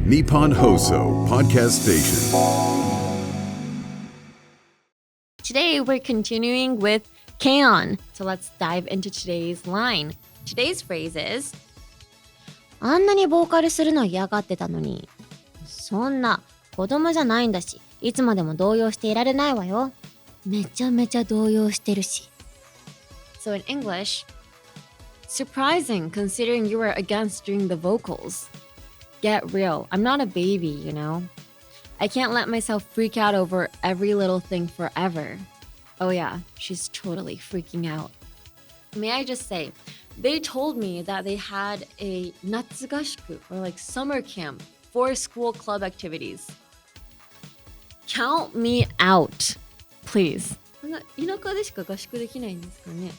Nippon Hoso Podcast Station. Today we're continuing with K-on! So let's dive into today's line. Today's phrase is あんなにボーカルするの嫌がってたのにそんな子供じゃないんだしいつまでも動揺していられないわよめちゃめちゃ動揺してるし So in English, surprising considering you were against doing the vocals. Get real. I'm not a baby, you know. I can't let myself freak out over every little thing forever. Oh yeah, she's totally freaking out. May I just say, they told me that they had a natsugashku or like summer camp for school club activities. Count me out, please. 田舎でしか合宿できないんですかね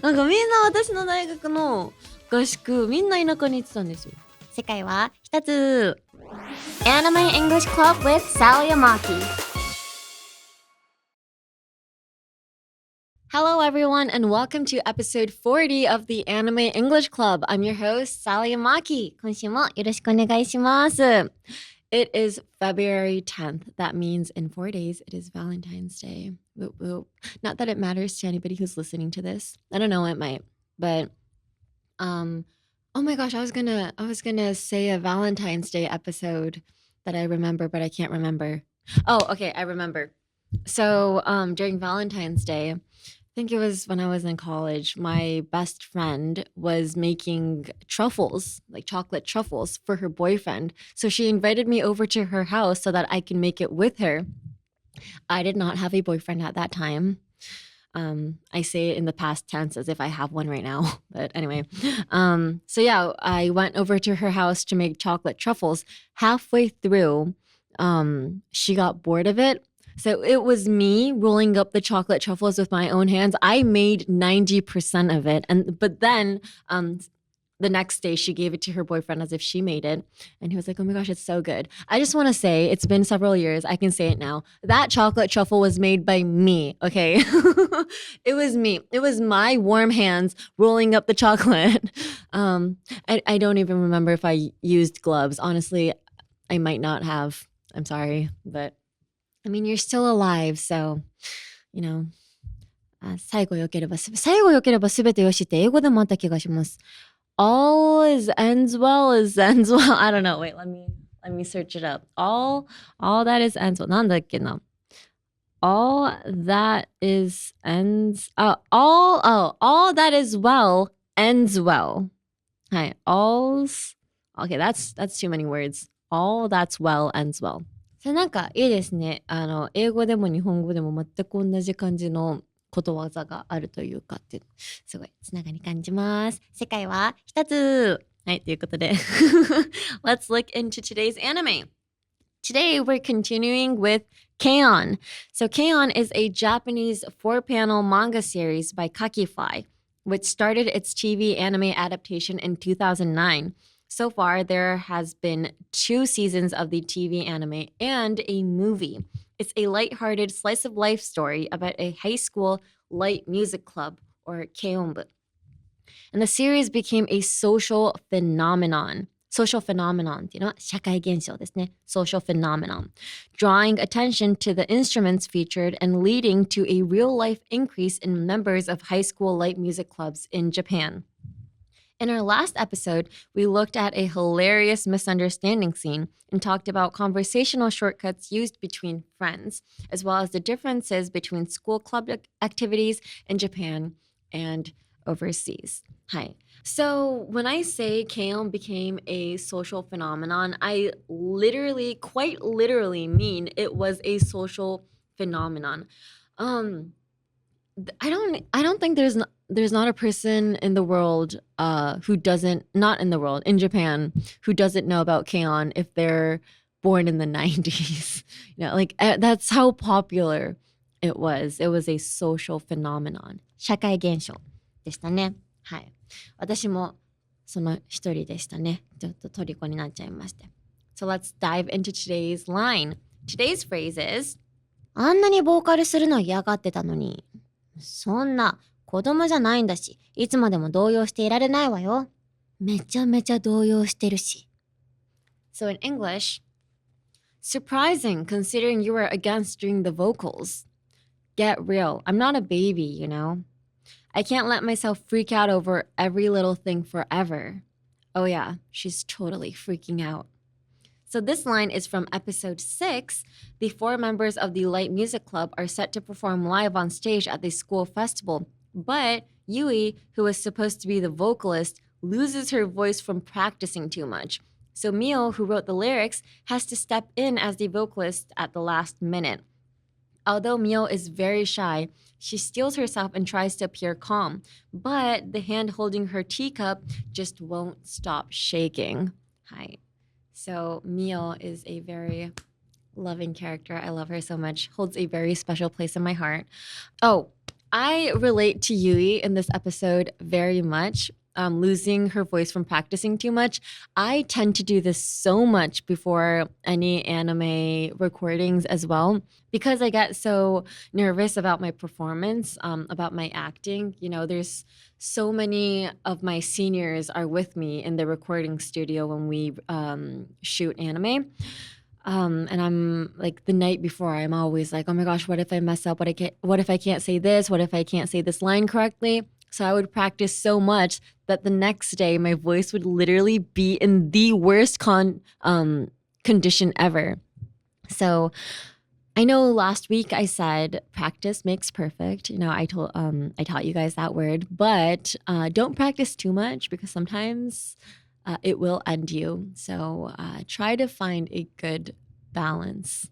なんかみんな私の大学の合宿みんな田舎に行ってたんですよ世界は一つ Anime English Club with Sally Amaki Hello everyone and welcome to episode 40 of the Anime English Club. I'm your host, Sally Amaki. 今週もよろしくお願いします。It is February 10th. That means in 4 days, it is Valentine's Day. Whoop, whoop. Not that it matters to anybody who's listening to this. I don't know, it might. But, oh my gosh, I was gonna say a Valentine's Day episode that I remember, but I can't remember. Oh, okay, I remember. So, during Valentine's Day, I think it was when I was in college, my best friend was making truffles, like chocolate truffles for her boyfriend. So she invited me over to her house so that I can make it with her. I did not have a boyfriend at that time. I say it in the past tense as if I have one right now. But anyway, so yeah, I went over to her house to make chocolate truffles. Halfway through, she got bored of it. So it was me rolling up the chocolate truffles with my own hands. I made 90% of it. But then the next day she gave it to her boyfriend as if she made it. And he was like, oh my gosh, it's so good. I just want to say, it's been several years. I can say it now. That chocolate truffle was made by me, okay? It was me. It was my warm hands rolling up the chocolate. I don't even remember if I used gloves. Honestly, I might not have. I'm sorry, but I mean, you're still alive, so, you know, 最後良ければ全てよしって英語でもあった気がします。All is ends well is ends well. I don't know. Wait, let me search it up. All that is ends well. なんだっけな All that is ends all that is well ends well. はい。Okay, that's too many words. All that's well ends well. それなんかいいですね。英語でも日本語でも全く同じ感じのことわざがあるというかっていうすごいつながり感じます。世界は一つはい、ということでLet's look into today's anime. Today we're continuing with K-on! So K-on! Is a Japanese 4-panel manga series by Kakifly, which started its TV anime adaptation in 2009. So far, there has been 2 seasons of the TV anime and a movie. It's a lighthearted slice of life story about a high school light music club, or Keonbu. And the series became a social phenomenon. Social phenomenon っていうのは社会現象ですね。Social phenomenon. Drawing attention to the instruments featured and leading to a real-life increase in members of high school light music clubs in Japan. In our last episode, we looked at a hilarious misunderstanding scene and talked about conversational shortcuts used between friends, as well as the differences between school club activities in Japan and overseas. Hi. So when I say K-on! Became a social phenomenon, I quite literally mean it was a social phenomenon. I don't think there's not a person in the world who doesn't not in the world in Japan who doesn't know about K-on! If they're born in the 90s. That's how popular it was. It was a social phenomenon. 社会現象でしたね。はい。私もその一人でしたね。ちょっと虜になっちゃいまして。So let's dive into today's line. Today's phrase is あんなにボーカルするの嫌がってたのにそんな子供じゃないんだし、いつまでも動揺していられないわよ。めちゃめちゃ動揺してるし。So in English, surprising considering you were against doing the vocals. Get real. I'm not a baby, you know? I can't let myself freak out over every little thing forever. Oh, yeah, she's totally freaking out. So, this line is from episode 6. The 4 members of the Light Music Club are set to perform live on stage at the school festival. But Yui, who was supposed to be the vocalist, loses her voice from practicing too much. So, Mio, who wrote the lyrics, has to step in as the vocalist at the last minute. Although Mio is very shy, she steels herself and tries to appear calm, but the hand holding her teacup just won't stop shaking. Hi. So Mio is a very loving character. I love her so much. Holds a very special place in my heart. Oh, I relate to Yui in this episode very much. Losing her voice from practicing too much. I tend to do this so much before any anime recordings as well because I get so nervous about my performance, about my acting. You know, there's so many of my seniors are with me in the recording studio when we shoot anime. And I'm like the night before, I'm always like, oh my gosh, what if I mess up? What if I can't say this? What if I can't say this line correctly? So I would practice so much that the next day my voice would literally be in the worst condition ever. So I know last week I said practice makes perfect. You know, I taught you guys that word, but don't practice too much because sometimes it will end you. So try to find a good balance.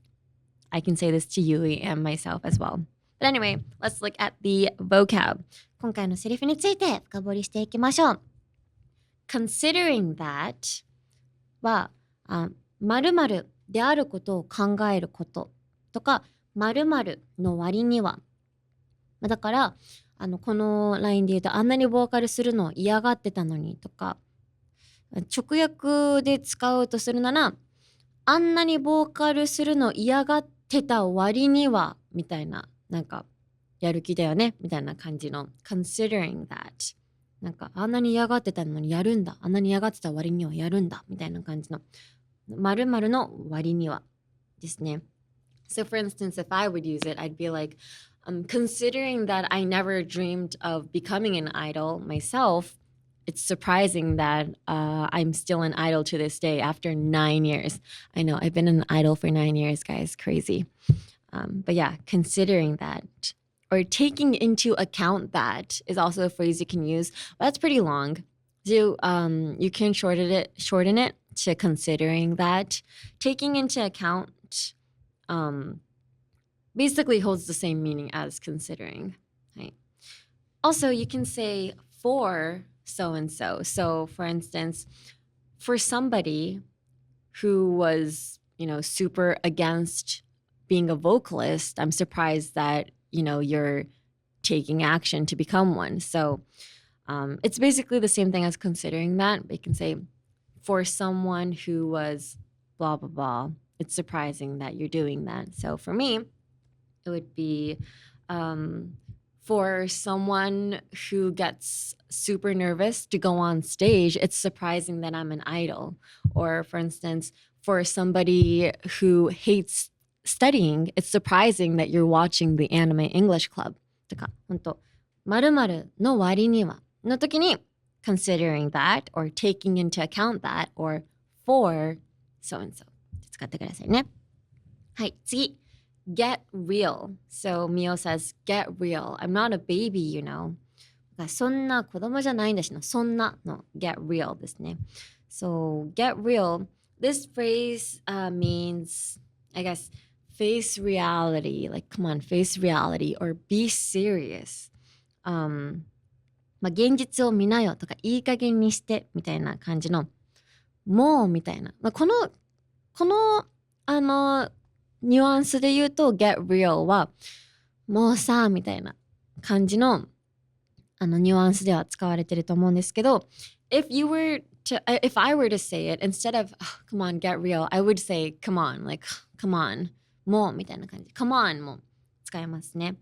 I can say this to Yui and myself as well. But anyway, let's look at the vocab. 今回のセリフについて深掘りしていきましょう。Considering that は、〇〇であることを考えることとか、〇〇の割には。だから、このラインで言うと、あんなにボーカルするの嫌がってたのにとか、直訳で使うとするなら、あんなにボーカルするの嫌がってた割には、みたいな、なんか、やる気だよねみたいな感じの considering that なんかあんなに嫌がってたのにやるんだあんなに嫌がってた割にはやるんだみたいな感じの〇〇の割にはですね So for instance if I would use it I'd be like considering that I never dreamed of becoming an idol myself it's surprising that I'm still an idol to this day after 9 years I know I've been an idol for 9 years guys crazy but yeah considering that or taking into account that is also a phrase you can use. But that's pretty long. So you can shorten it to considering that. Taking into account basically holds the same meaning as considering. Right? Also, you can say for so-and-so. So for instance, for somebody who was, you know, super against being a vocalist, I'm surprised that you know, you're taking action to become one. So it's basically the same thing as considering that. We can say, for someone who was blah, blah, blah, it's surprising that you're doing that. So for me, it would be for someone who gets super nervous to go on stage, it's surprising that I'm an idol. Or for instance, for somebody who hates studying, it's surprising that you're watching the Anime English Club. とか、本当、〇〇の割にはの時に considering that or taking into account that or for so and so 使ってくださいね。はい、次。Get real. So Mio says, get real. I'm not a baby, you know. そんな子供じゃないんだしな。そんなの get real ですね。So get real. This phrase means, I guess, face reality, like come on, face reality or be serious. 現実を見なよとかいい加減にしてみたいな感じのもうみたいな。このニュアンスで言うと get real はもうさみたいな感じのニュアンスでは使われてると思うんですけど if I were to say it instead of come on get real I would say come on like come onもうみたいな感じ come on も使えますね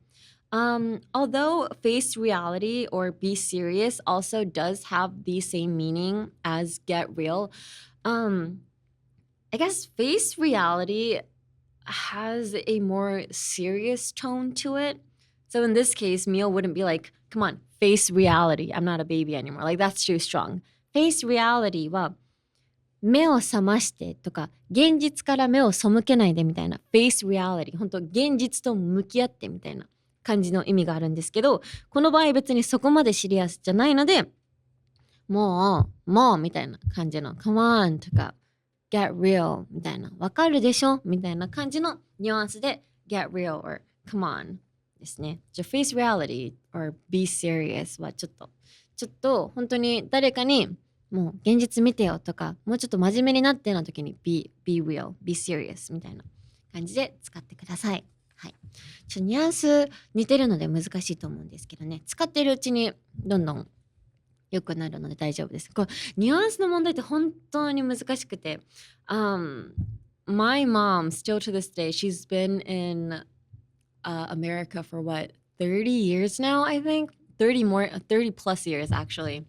although face reality or be serious also does have the same meaning as get real I guess face reality has a more serious tone to it. So in this case, Mio wouldn't be like, come on, face reality. I'm not a baby anymore. Like that's too strong. Face reality は目を覚ましてとか現実から目を背けないでみたいな face reality 本当現実と向き合ってみたいな感じの意味があるんですけどこの場合別にそこまでシリアスじゃないのでもうみたいな感じの come on とか get real みたいなわかるでしょみたいな感じのニュアンスで get real or come on ですね。じゃ face reality or be serious はちょっと本当に誰かにもう現実見てよとかもうちょっと真面目になっての時に be real, be serious みたいな感じで使ってください。はい。ニュアンス似てるので難しいと思うんですけどね使ってるうちにどんどん良くなるので大丈夫です。こうニュアンスの問題って本当に難しくて、My mom still to this day, she's been in America for what 30 years now, I think 30 plus years actually.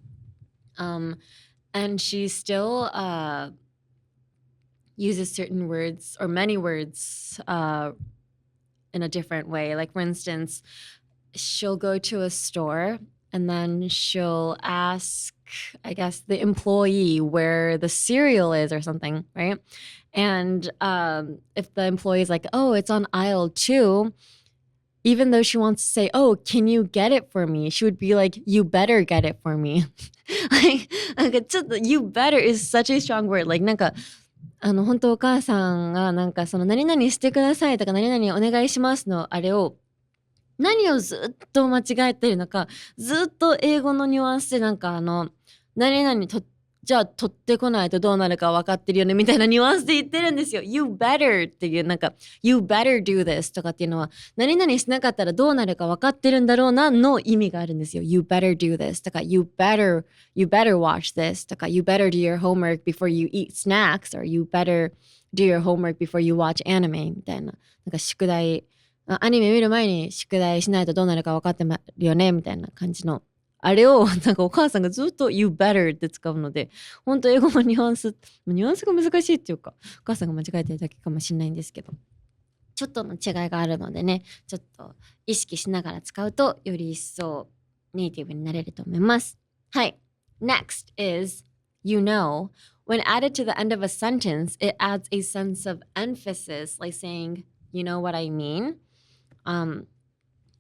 And she still uses certain words or many words in a different way. Like for instance, she'll go to a store and then she'll ask, I guess, the employee where the cereal is or something, right? And if the employee is like, oh, it's on aisle 2, even though she wants to say, oh, can you get it for me? She would be like, you better get it for me. like, なんかちょっと you better is such a strong word. Like なんか本当お母さんがなんかその何々してくださいとか何々お願いしますのあれを何をずっと間違えてるのかずっと英語のニュアンスでなんか何々じゃあ取ってこないとどうなるか分かってるよねみたいなニュアンスで言ってるんですよ。You better っていうなんか You better do this とかっていうのは何々しなかったらどうなるか分かってるんだろうなの意味があるんですよ。You better do this とか You better watch this とか You better do your homework before you eat snacks or You better do your homework before you watch anime みたいななんか宿題アニメ見る前に宿題しないとどうなるか分かってるよねみたいな感じのあれをなんかお母さんがずっと You better って使うので本当英語のニュアンスが難しいっていうかお母さんが間違えてるだけかもしれないんですけどちょっとの違いがあるのでねちょっと意識しながら使うとより一層ネイティブになれると思います。はい。Next is you know. When added to the end of a sentence, it adds a sense of emphasis, like saying, you know what I mean?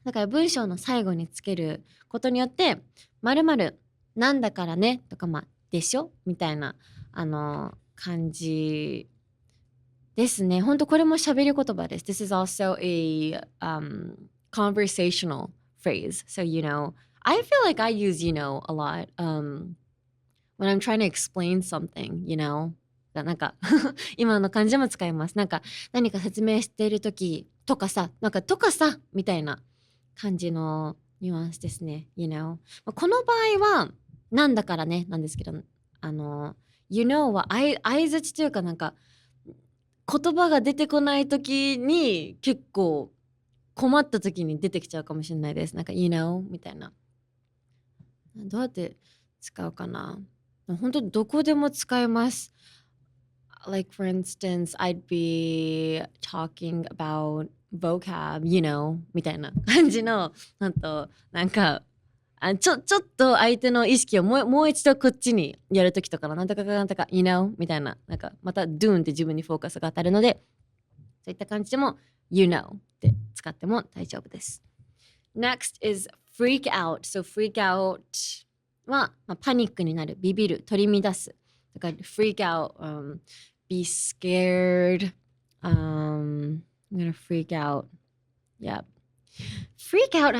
だから文章の最後につけることによって〇〇なんだからねとかでしょみたいな感じですね。本当これも喋り言葉です。This is also a conversational phrase. So you know, I feel like I use you know a lot when I'm trying to explain something, you know. なんか今の感じも使います。なんか何か説明している時とかさなんかとかさみたいな感じのニュアンスですね。You know. この場合はなんだからねなんですけどYou know は相づちというかなんか言葉が出てこない時に結構困った時に出てきちゃうかもしれないです。なんか You know みたいな。どうやって使うかな本当どこでも使えます。Like for instance, I'd be talking about vocab, you know, みたいな感じのなんかちょっと相手の意識をもう一度こっちにやるときとかのなんとか you know みたいななんかまた do って自分にフォーカスが当たるのでそういった感じでも you know って使っても大丈夫です。Next is freak out. So freak out は、パニックになる、ビビる、取り乱す。だから freak out、be scared. I'm gonna freak out. Yeah. Freak out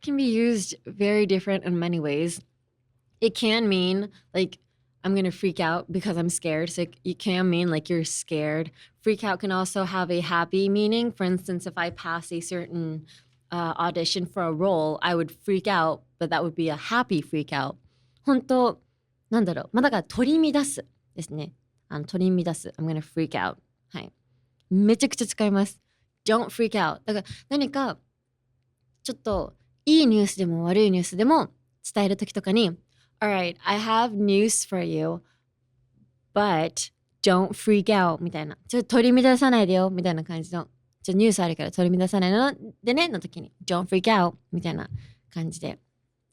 can be used very different in many ways. It can mean like I'm gonna freak out because I'm scared. So it can mean like you're scared. Freak out can also have a happy meaning. For instance, if I pass a certain audition for a role, I would freak out, but that would be a happy freak out. 本当なんだろう。だから取り乱すですね。取り乱す。I'm gonna freak out. はい。めちゃくちゃ使います。Don't freak out. だから何かちょっといいニュースでも悪いニュースでも伝えるときとかに Alright, I have news for you, but don't freak out みたいな。ちょっと取り乱さないでよみたいな感じの。ちょっとニュースあるから取り乱さないのでねの時に don't freak out みたいな感じで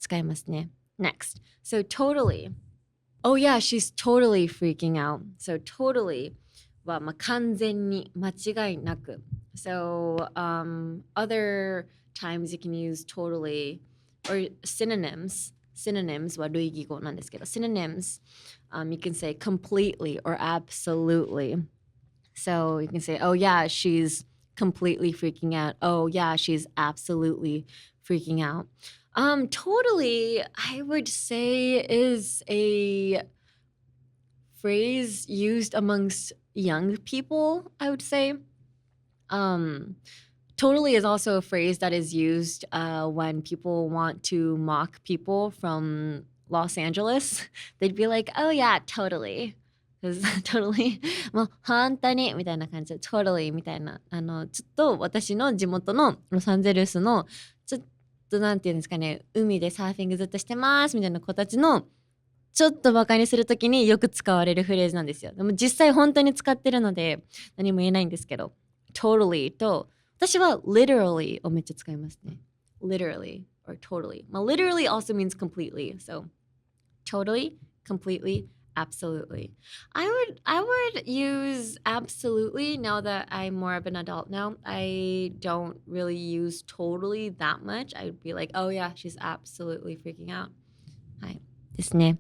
使いますね。Next. So totally. Oh yeah, she's totally freaking out. So totally はまあ完全に間違いなく。So other times you can use totally or synonyms は類義語なんですけど synonyms you can say completely or absolutely. So you can say, oh yeah, she's completely freaking out. Oh yeah, she's absolutely freaking out. Totally, I would say is a phrase used amongst young people, I would say. Totally is also a phrase that is used when people want to mock people from Los Angeles. They'd be like, oh yeah, totally. Because totally もう本当にみたいな感じで totally みたいなちょっと私の地元のロサンゼルスのちょっとなんていうんですかね海でサーフィングずっとしてますみたいな子たちのちょっとバカにするときによく使われるフレーズなんですよ。でも実際本当に使ってるので何も言えないんですけど totally と私は literally をめっちゃ使いますね。literally or totally. Well, literally also means completely. So totally, completely, absolutely. I would use absolutely now that I'm more of an adult now. I don't really use totally that much. I'd be like, oh yeah, she's absolutely freaking out. はいですね。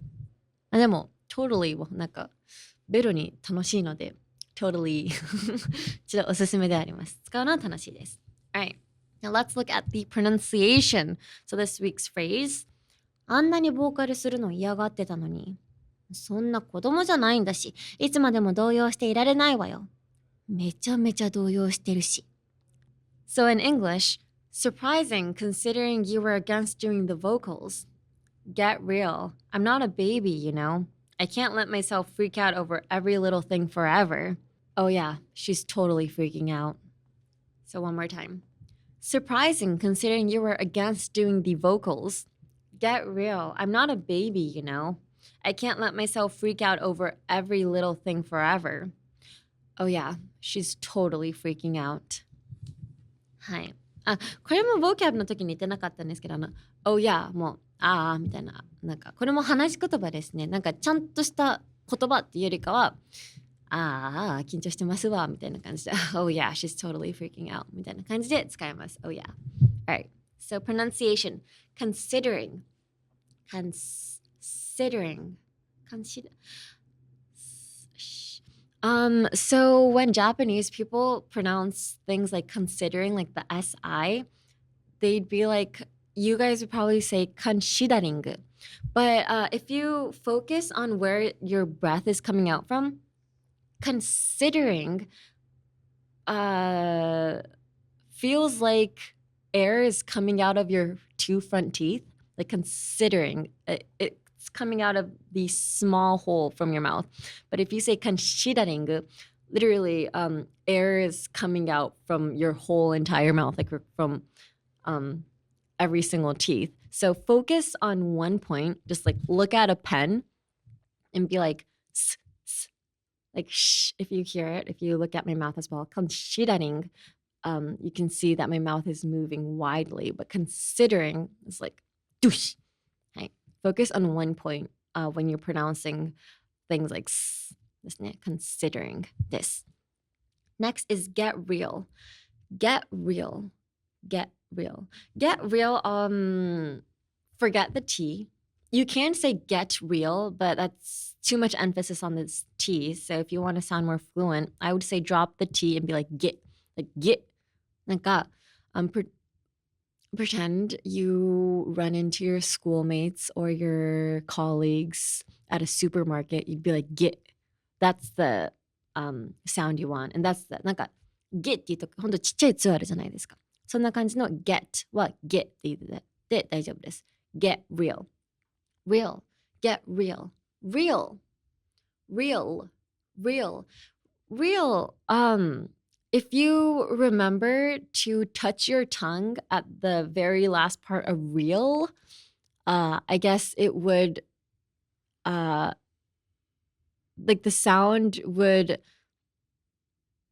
でも totally はなんかベロに楽しいので totally ちょっとおすすめであります。使うのは楽しいです。Alright, now let's look at the pronunciation. So this week's phrase あんなにボーカルするの嫌がってたのにそんな子供じゃないんだしいつまでも動揺していられないわよ。めちゃめちゃ動揺してるし。So in English, surprising considering you were against doing the vocals. Get real. I'm not a baby, you know. I can't let myself freak out over every little thing forever. Oh yeah, she's totally freaking out. So one more time. Surprising considering you were against doing the vocals. Get real. I'm not a baby, you know. I can't let myself freak out over every little thing forever. Oh yeah, she's totally freaking out. はい。これもボキャブの時に言ってなかったんですけど、Oh yeah, もう、みたいな。なんか、これも話し言葉ですね。なんか、ちゃんとした言葉っていうよりかは、緊張してますわ、みたいな感じで、Oh yeah, she's totally freaking out, みたいな感じで使います。Oh yeah. Alright. So pronunciation. Considering. So when Japanese people pronounce things like considering, like the SI, they'd be like, you guys would probably say considering. But if you focus on where your breath is coming out from, considering feels like air is coming out of your two front teeth. Like considering it's coming out of the small hole from your mouth. But if you say considering, literally air is coming out from your whole entire mouth, like from every single teeth. So focus on one point, just like look at a pen and be like, like shh, if you hear it, if you look at my mouth as well, considering, you can see that my mouth is moving widely, but considering is like, douche. Right? Focus on one point when you're pronouncing things like this, considering this. Next is get real. Get real. Get real. Get real. Forget the T. You can say get real, but that's too much emphasis on this T. So if you want to sound more fluent, I would say drop the T and be like get. Like get. なんか、pretend you run into your schoolmates or your colleagues at a supermarket. You'd be like, get. That's the sound you want. And that's the, なんか、get って言うと、ほんとちっちゃいツあるじゃないですか。そんな感じの get は get って言ってで大丈夫です。get real. Real. Get real. Real. Real. Real. Real. If you remember to touch your tongue at the very last part of real, I guess it would like the sound would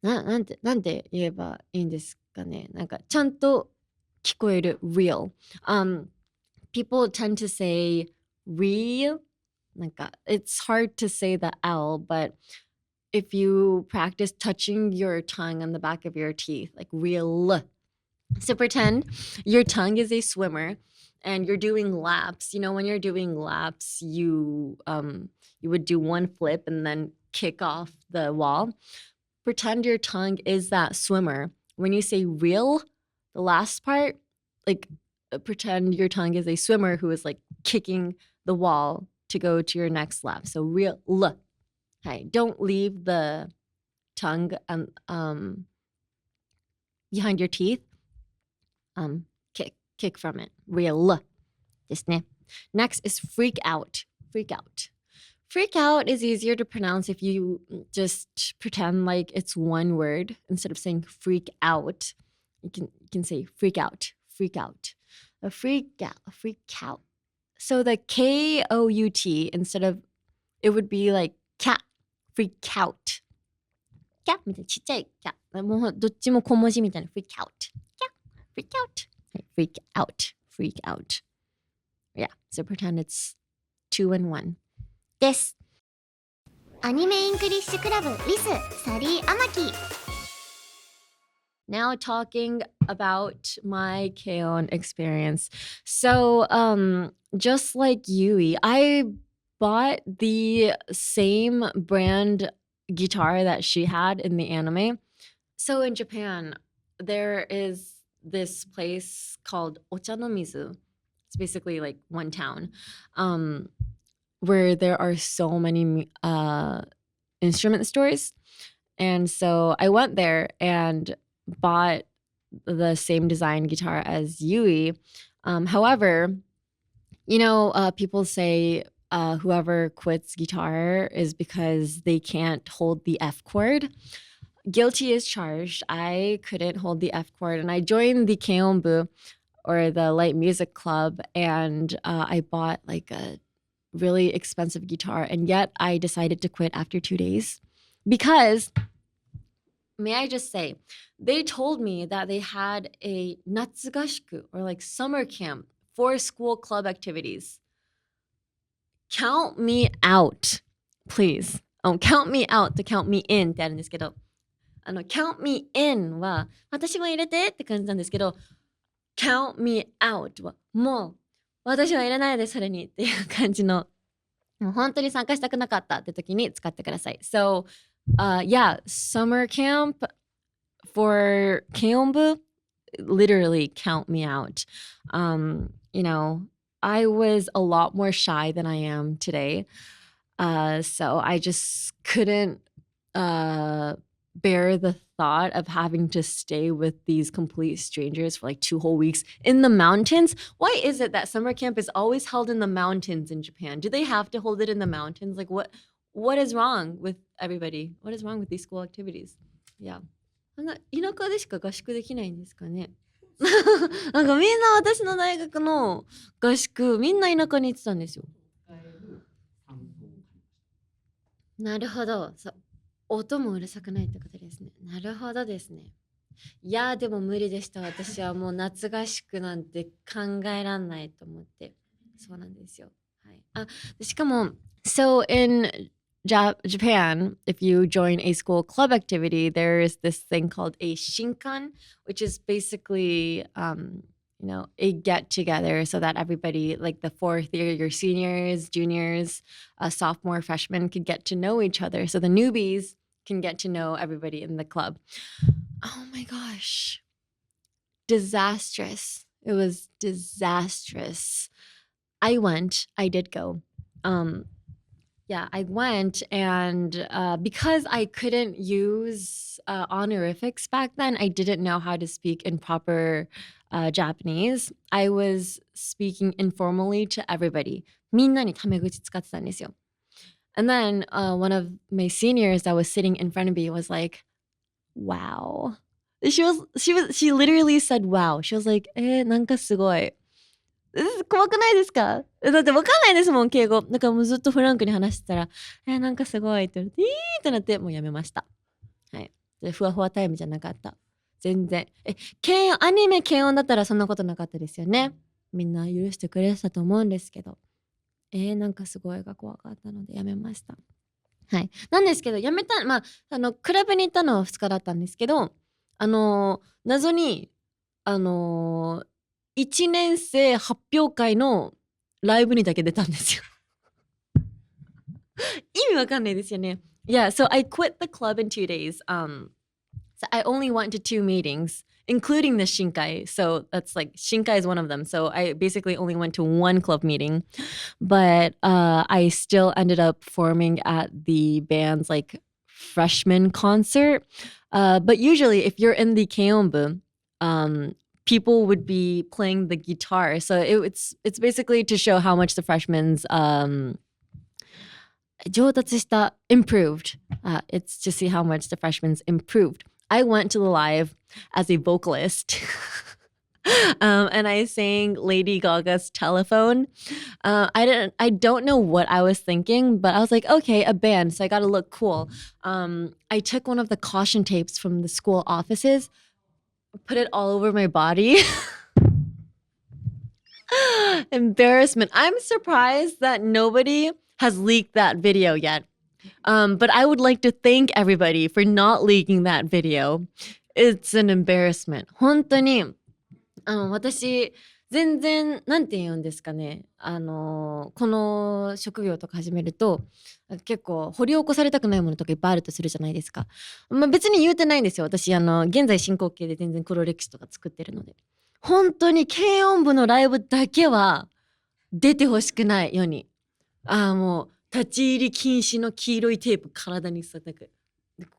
なんて言えばいいんですかね。なんかちゃんと聞こえる real. People tend to say real. なんか it's hard to say the L, but if you practice touching your tongue on the back of your teeth, like real. So pretend your tongue is a swimmer and you're doing laps. You know, when you're doing laps, you would do one flip and then kick off the wall. Pretend your tongue is that swimmer. When you say real, the last part, like pretend your tongue is a swimmer who is like kicking the wall to go to your next lap. So real. Hey, don't leave the tongue behind your teeth. Kick from it. Real ですね. Next is freak out. Freak out. Freak out is easier to pronounce if you just pretend like it's one word instead of saying freak out. You can say freak out. Freak out. A freak out. So the K-O-U-T instead of it would be like cat. Freak out. Cat みたいなちっちゃい cat. もうどっちも小文字みたいな freak out. Cat. Freak out. Freak out. Freak out. Yeah. So pretend it's 2 and 1. です。アニメイングリッシュクラブ with サリー・アマキ。Now talking about my K-On experience. So just like Yui, I bought the same brand guitar that she had in the anime. So in Japan, there is this place called Ochanomizu. It's basically like one town where there are so many instrument stores. And so I went there and bought the same design guitar as Yui. However, you know, people say whoever quits guitar is because they can't hold the F chord. Guilty as charged. I couldn't hold the F chord, and I joined the Keonbu or the light music club, and I bought like a really expensive guitar, and yet I decided to quit after 2 days because, may I just say, they told me that they had a natsugashku or like summer camp for school club activities. Count me out, please. Count me out to count me in ってあるんですけど、count me in は私も入れてって感じなんですけど、count me out はもう私は入れないでそれにっていう感じの、もう本当に参加したくなかったって時に使ってください。So, yeah, summer camp for Keonbu, literally count me out. You know, I was a lot more shy than I am today. So I just couldn't bear the thought of having to stay with these complete strangers for like 2 whole weeks in the mountains. Why is it that summer camp is always held in the mountains in Japan? Do they have to hold it in the mountains? Like what is wrong with everybody? What is wrong with these school activities? Yeah. 田舎でしか合宿できないんですかね。なんかみんな私の大学の合宿みんな田舎に行ってたんですよ。なるほど。音もうるさくないってことですね。なるほどですね。いやでも無理でした。私はもう夏合宿なんて考えらんないと思って。そうなんですよ。はい。しかも So in Japan, if you join a school club activity, there is this thing called a shinkan, which is basically, you know, a get together so that everybody, like the fourth year, your seniors, juniors, sophomore, freshmen, could get to know each other. So the newbies can get to know everybody in the club. Oh my gosh. Disastrous. It was disastrous. I did go. Yeah, I went, and because I couldn't use honorifics back then, I didn't know how to speak in proper Japanese. I was speaking informally to everybody. みんなにタメ口使ってたんですよ。And then one of my seniors that was sitting in front of me was like, "Wow." She literally said, "Wow." She was like, なんかすごい。怖くないですか？だってわかんないですもん、敬語。だからもうずっとフランクに話してたら、なんかすごいって言われて、ってなって、もうやめました。はい。で、ふわふわタイムじゃなかった。全然。アニメ軽音だったらそんなことなかったですよね。みんな許してくれてたと思うんですけど。なんかすごいが怖かったのでやめました。はい。なんですけど、クラブに行ったのは2日だったんですけど、謎に、1年生発表会のライブにだけ出たんですよ。意味わかんないですよね。Yeah, so I quit the club in 2 days. So I only went to 2 meetings, including the Shinkai. So that's like Shinkai is one of them. So I basically only went to 1 club meeting, but I still ended up performing at the band's like freshman concert. But usually, if you're in the keonbu, people would be playing the guitar. So it's basically to show how much the freshmen's 上達した improved. It's to see how much the freshmen's improved. I went to the live as a vocalist. And I sang Lady Gaga's Telephone. I don't know what I was thinking, but I was like, okay, a band, so I gotta look cool. I took one of the caution tapes from the school offices, put it all over my body. Embarrassment. I'm surprised that nobody has leaked that video yet. But I would like to thank everybody for not leaking that video. It's an embarrassment. 本当に私全然なんて言うんですかね、この職業とか始めると結構掘り起こされたくないものとかいっぱいあるとするじゃないですか。別に言うてないんですよ。私現在進行形で全然黒歴史とか作ってるので。本当に軽音部のライブだけは出てほしくない世に。もう立ち入り禁止の黄色いテープ体にさなんか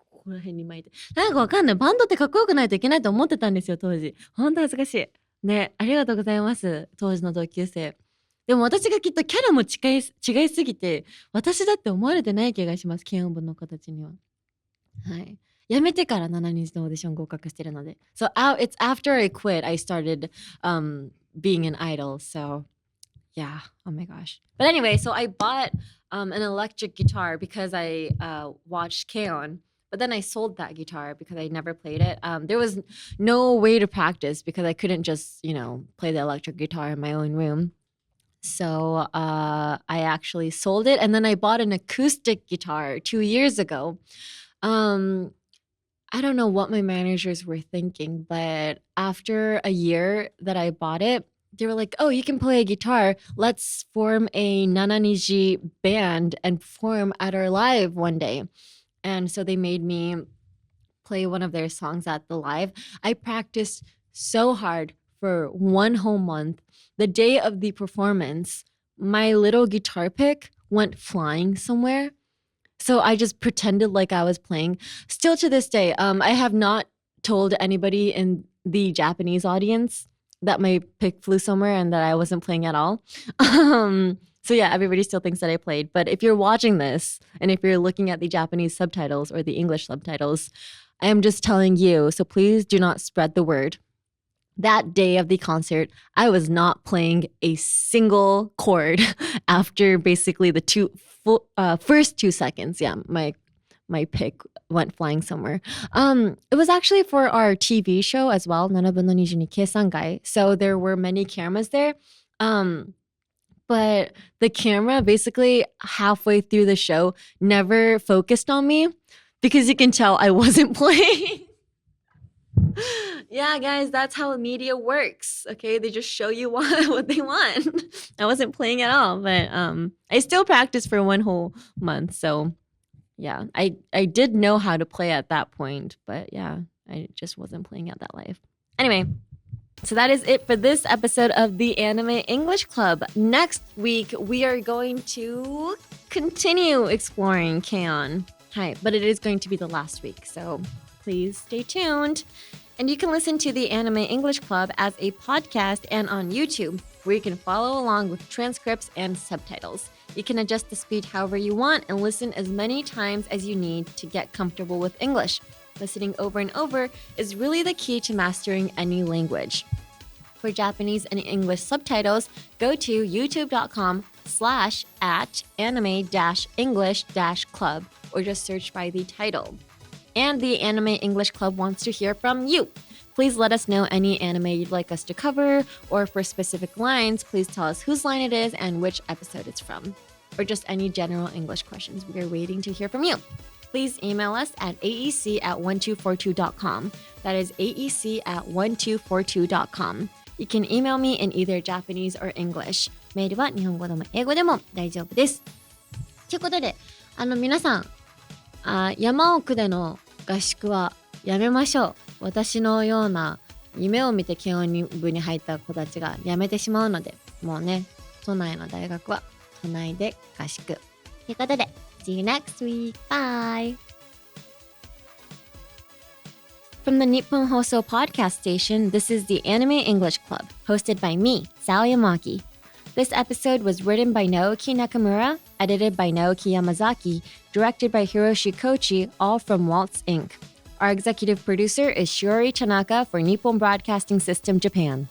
ここら辺に巻いて、なんかわかんない、バンドってかっこよくないといけないと思ってたんですよ当時。本当恥ずかしいね。ありがとうございます、当時の同級生。でも私がきっとキャラも違いすぎて私だって思われてない気がします、軽音部の子たちには。はい。やめてから7日のオーディション合格してるので。So it's after I quit, I started being an idol. So yeah, oh my gosh. But anyway, so I bought an electric guitar because I watched K-On! But then I sold that guitar because I never played it. There was no way to practice because I couldn't just, play the electric guitar in my own room. So I actually sold it, and then I bought an acoustic guitar 2 years ago. I don't know what my managers were thinking, but after a year that I bought it, they were like, oh, you can play a guitar. Let's form a Nananiji band and perform at our live one day. And so they made me play one of their songs at the live. I practiced so hard for 1 whole month. The day of the performance, my little guitar pick went flying somewhere. So I just pretended like I was playing. Still to this day, I have not told anybody in the Japanese audience that my pick flew somewhere and that I wasn't playing at all. So yeah, everybody still thinks that I played. But if you're watching this and if you're looking at the Japanese subtitles or the English subtitles, I am just telling you, so please do not spread the word. That day of the concert, I was not playing a single chord after basically the first 2 seconds. Yeah, my pick went flying somewhere. It was actually for our TV show as well, 7分の22 Keisangai. So there were many cameras there. But the camera basically halfway through the show never focused on me because you can tell I wasn't playing. Yeah, guys, that's how media works. Okay, they just show you what they want. I wasn't playing at all, but I still practiced for 1 whole month. So yeah, I did know how to play at that point, but yeah, I just wasn't playing at that live. Anyway, so that is it for this episode of the Anime English Club. Next week, we are going to continue exploring K-On! Hi, but it is going to be the last week, so please stay tuned. And you can listen to the Anime English Club as a podcast and on YouTube, where you can follow along with transcripts and subtitles. You can adjust the speed however you want and listen as many times as you need to get comfortable with English. Listening over and over is really the key to mastering any language. for Japanese and English subtitles, go to youtube.com/@anime-english-club or just search by the title. And the Anime English Club wants to hear from you. Please let us know any anime you'd like us to cover, or for specific lines, please tell us whose line it is and which episode it's from, or just any general English questions. We are waiting to hear from you. Please email us at aec@1242.com. That is aec@1242.com. You can email me in either Japanese or English. メールは日本語でも英語でも大丈夫です。ということで、皆さん、山奥での合宿はやめましょう。私のような夢を見て軽音部に入った子たちがやめてしまうので、もうね、都内の大学は都内で合宿。ということで、See you next week. Bye. From the Nippon Hoso podcast station, this is the Anime English Club, hosted by me, Sal Yamaki. This episode was written by Naoki Nakamura, edited by Naoki Yamazaki, directed by Hiroshi Kochi, all from Waltz Inc. Our executive producer is Shiori Tanaka for Nippon Broadcasting System Japan.